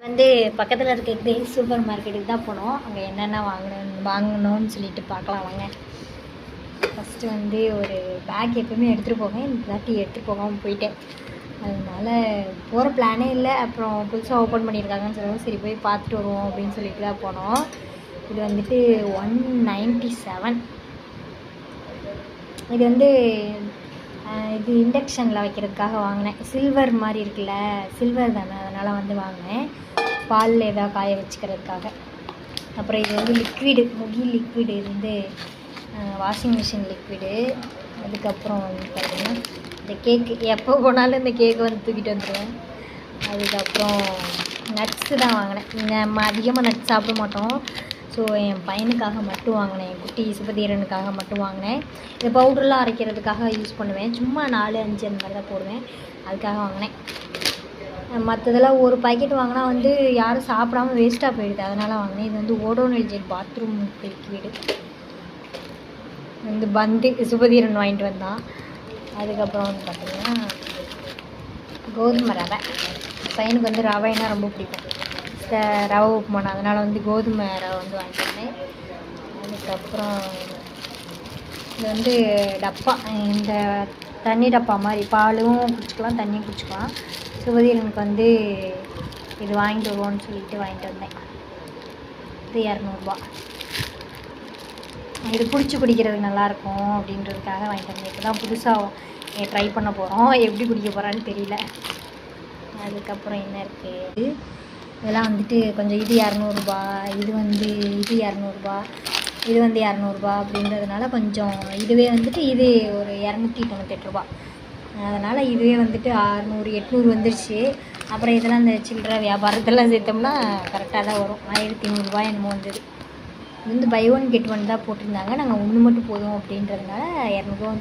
வந்து பக்கத்தில் இருக்க கிரேஸ் சூப்பர் மார்க்கெட்டுக்கு தான் போனோம். அங்கே என்னென்ன வாங்கணும்னு சொல்லிட்டு பார்க்கலாம் வாங்க. ஃபஸ்ட்டு வந்து ஒரு பேக் எப்போயுமே எடுத்துகிட்டு போவேன், இந்த தாட்டி எடுத்துகிட்டு போகாமல் போயிட்டேன். அதனால் போகிற பிளானே இல்லை. அப்புறம் புதுசாக ஓப்பன் பண்ணியிருக்காங்கன்னு சொல்லுவோம், சரி போய் பார்த்துட்டு வருவோம் அப்படின்னு சொல்லிட்டு தான் போனோம். இது வந்துட்டு 197. இது வந்து இது இண்டக்ஷனில் வைக்கிறதுக்காக வாங்கினேன். சில்வர் மாதிரி இருக்குல்ல, சில்வர் தானே, அதனால் வந்து வாங்கினேன். பாலில் எதாவது காய வச்சுக்கிறதுக்காக. அப்புறம் இது வந்து லிக்விடு, முகி லிக்விடு, இது வந்து வாஷிங் மிஷின் லிக்விடு. அதுக்கப்புறம் வந்து பார்த்திங்கன்னா இந்த கேக்கு, எப்போ போனாலும் இந்த கேக்கு வந்து தூக்கிட்டு வந்துடுவேன். அதுக்கப்புறம் நட்ஸு தான் வாங்கினேன். நம்ம அதிகமாக நட்ஸ் சாப்பிட மாட்டோம். ஸோ என் பையனுக்காக மட்டும் வாங்கினேன், என் குட்டி சுபதீரனுக்காக மட்டும் வாங்கினேன். இது பவுடர்லாம் அரைக்கிறதுக்காக யூஸ் பண்ணுவேன், சும்மா 4, 5 அந்த மாதிரி தான் போடுவேன், அதுக்காக வாங்கினேன். மற்றதெல்லாம் ஒரு பாக்கெட் வாங்கினா வந்து யாரும் சாப்பிடாம வேஸ்ட்டாக போயிடுது, அதனால் வாங்கினேன். இது வந்து ஓடோனில் ஜெல் பாத்ரூம் லிக்விடு. வந்து பந்து சுபதீரன் வாங்கிட்டு வந்தான். அதுக்கப்புறம் வந்து பார்த்திங்கன்னா கோதுமை ரவை. பையனுக்கு வந்து ரவைனா ரொம்ப பிடிக்கும், ரவை உப்புமானா, அதனால் வந்து கோதுமை ரவை வந்து வாங்கிட்டு வந்தேன். அதுக்கப்புறம் இது வந்து டப்பா, இந்த தண்ணி டப்பா மாதிரி, பாலும் குடிச்சிக்கலாம் தண்ணியும் குடிச்சிக்கலாம். சுபதீரனுக்கு வந்து இது வாங்கிட்டு வருவோன்னு சொல்லிட்டு வாங்கிட்டு வந்தேன். இது 200 ரூபா. இது பிடிச்சி குடிக்கிறதுக்கு நல்லாயிருக்கும் அப்படின்றதுக்காக வாங்கிட்டு வந்தேன். இப்போ தான் புதுசாக ட்ரை பண்ண போகிறோம், எப்படி குடிக்க போகிறான்னு தெரியல. அதுக்கப்புறம் என்ன இருக்குது, இதெல்லாம் வந்துட்டு கொஞ்சம், இது 200 ரூபா, இது வந்து இது 200 ரூபா, இது வந்து 200 ரூபா அப்படின்றதுனால கொஞ்சம் இதுவே வந்துட்டு இது ஒரு 298 ரூபா. அதனால் இதுவே வந்துட்டு 600, 800 வந்துருச்சு. அப்புறம் இதெல்லாம் இந்த சில்லறை வியாபாரத்தெல்லாம் சேர்த்தோம்னா கரெக்டாக தான் வரும். 1300 ரூபா என்னமோ வந்தது. இது வந்து பை 1 கெட் 1 தான் போட்டிருந்தாங்க. நாங்கள் ஒன்று மட்டும் போதும் அப்படின்றதுனால 200 ரூபா